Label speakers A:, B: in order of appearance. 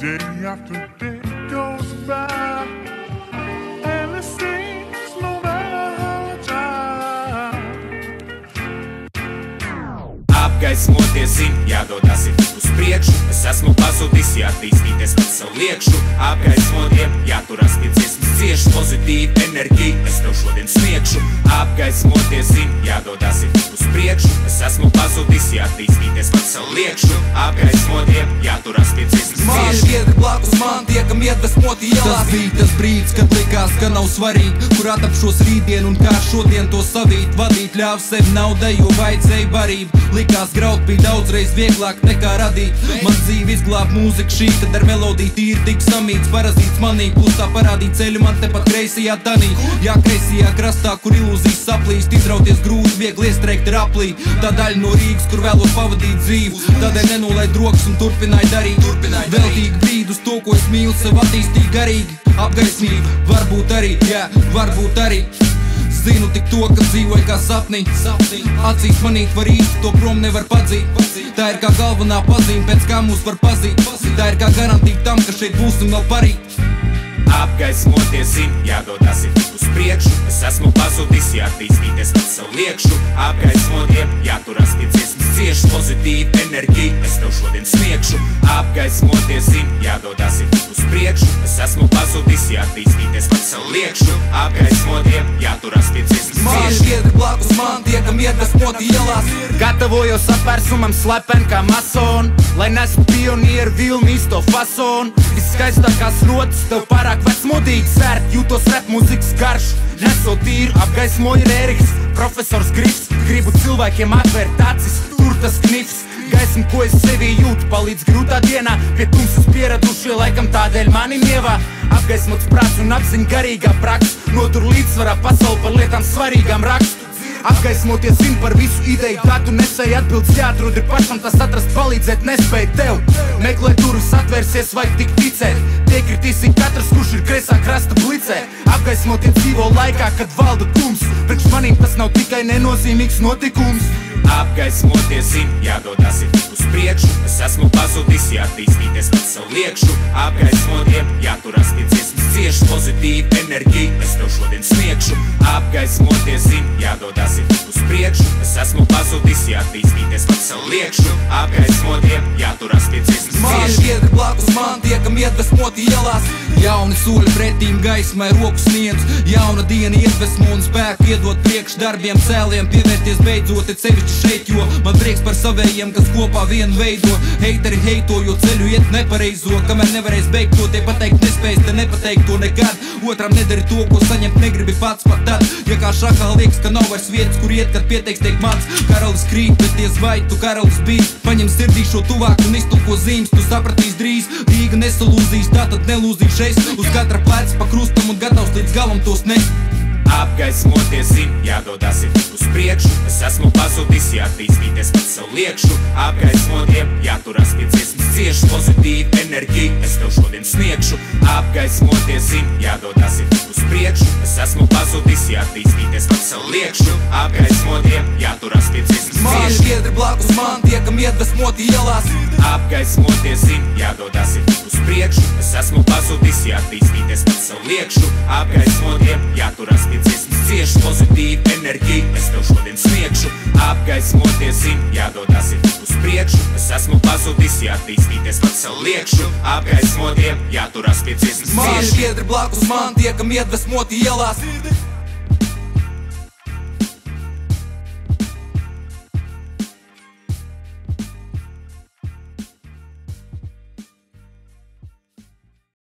A: Day after day goes by, and it seems no matter how I try.
B: Apgaismoties zin, jādodas ir tik uz priekšu. Es esmu pazudis, jāattīstīties pēc savu liekšu. Apgaismotiem jāturas pie dziesmas cieši, pozitīva enerģija es tev šodien sniegšu. Apgaismoties zin, jādodas ir tik uz priekšu. Es esmu pazudis, jāattīstīties pēc savu liekšu. Apgaismotiem jāturas pie dziesmas cieši.
C: Biedri blakus man tiekam iedvesmoti ielās. Tas bija tas brīdis, kad likās, ka nav svarīgi, kur atapšos rītdien un kā šodien to savīt. Vadīt ļāv sevi naudai, jo vajadzēja barību. Likās graut bija daudzreiz vieglāk nekā radīt. Man dzīve izglāb mūzika šī, tad ar melodiju tīri tik samīts. Parazīts manī, klusā parādīt ceļu man tepat kreisajā tanī. Jā, kreisajā krastā, kur ilūzijas saplīst. Izrauties grūti, viegli iestrēgt ir aplī. Tā daļa no Rīgas, kur vēlos pavadīt dzīvi. Tādēļ nenolaid rokas un turpināju darīt. Veltīgi brīdi uz to, ko es mīlu, sev attīstīt garīgi. Apgaismība, varbūt arī, jā, varbūt arī. Zinu tik to, ka dzīvoju kā sapnī. Acīs manīt var īsti, to prom nevar padzīt. Tā ir kā galvenā pazīme, pēc kā mūs var pazīt. Tā ir kā garantīva tam, ka šeit būsim vēl parīt.
B: Apgaismoties zin, jādodas ir tik uz priekšu. Es esmu pazudis, jāattīstīties pēc savu liekšu. Apgaismotiem jāturas pie dziesmas cieši, pozitīva enerģija es tev šodien sniegšu. Apgaismoties zin, jādodas ir tik uz priekšu. Es esmu pazudis, jāattīstīties pēc savu liekšu. Apgaismotiem jāturas pie dziesmas cieši.
C: Biedri blakus man tiekam iedvesmoti ielās.
B: Gatavojos apvērsumam slepen kā masoni, lai nesu pionieru vilni īsto fasonu. Viskaistākās rotas tev pārāk vecmodīgi sērt, jūtos rap mūzikas garšu. Nesot tīru, apgaismoju Rēriks, profesors Grifs. Gribu cilvēkiem atvērt acis, tur tas knifs. Gaismu, ko es sevī jūtu, palīdz grūtā dienā. Pie tumsas pieradušie, laikam tādēļ mani nievā. Apgaismots prāts un apziņa garīgā praksa. Notur līdzsvarā pasauli par lietām svarīgām rakstu. Apgaismoties zin par visu ideju, kā tu nesēji atbildes jāatrod ir pašam tas atrast, palīdzēt nespēj tev. Meklē durvis atvērsies, vajag tik ticēt. Piekritīsi katrs, kurš ir kreisā krasta blicē. Apgaismoties dzīvo laikā, kad valda tums. Priekš manīm tas nav tikai nenozīmīgs notikums. Apgaismoties zin, jādodas ir tik uz priekšu. Es esmu pazudis, jāattīstīties pēc savu liekšu. Apgaismotiem jāturas pie dziesmas cieši, pozitīva enerģija es tev šodien sniegšu. Apgaismoties zin, jādodas ir tik uz priekšu. Es esmu pazudis, jāattīstīties pēc savu liekšu. Apgaismotiem jāturas pie dziesmas cieši.
C: Biedri blakus man tiekam iedvesmoti ielās. Jauni soļi pretīm gaismai roku sniedz. Jauna diena iedvesmo un spēku iedot priekš darbiem cēliem. Pievērties beidzot ir sevišķi šeit, jo man prieks par savējiem, kas kopā vienu veido. Heiteri heito, jo ceļu iet nepareizo. Kamēr nevarēs beigt to, tie pateikt nespējas, te nepateikt to nekad. Otram nedari to, ko saņemt negribi pats pat tad. Ja kā šakā liekas, ka nav vairs vietas, kur iet, kad pieteiks tiek mans. Karalis krīt, bet diez vai tu karalis bij. Paņem sirdī šo tuvāk un iztulko zīmes, tu sapratīs drīz. Rīga nesalūzīs, tātad nelūzīšais. Uz katra pleca pa krustam un gatavs līdz galam tos nes.
B: Apgaismoties zin, jādodas ir tik uz priekšu. Es esmu pazudis, jāattīstīties pēc savu liekšu. Apgaismotiem jāturas pie dziesmas cieši, pozitīva enerģija es tev šodien sniegšu. Apgaismoties zin, jādodas ir tik uz priekšu. Es esmu pazudis, jāattīstīties pēc savu liekšu. Apgaismotiem jāturas pie dziesmas cieši.
C: Biedri blakus man tiekam iedvesmoti ielās.
B: Apgaismoties zin, jādodas ir tik uz priekšu. Es esmu pazudis, jāattīstīties pēc savu liekšu. Apgaismotiem jāturas pie dziesmas cieši, pozitīva enerģija es tev šodien sniegšu. Apgaismoties zin, jādodas ir tik uz priekšu. Es esmu pazudis, jāattīstīties pēc savu liekšu. Apgaismotiem jāturas pie dziesmas cieši.
C: Biedri blakus man tiekam iedvesmoti ielās.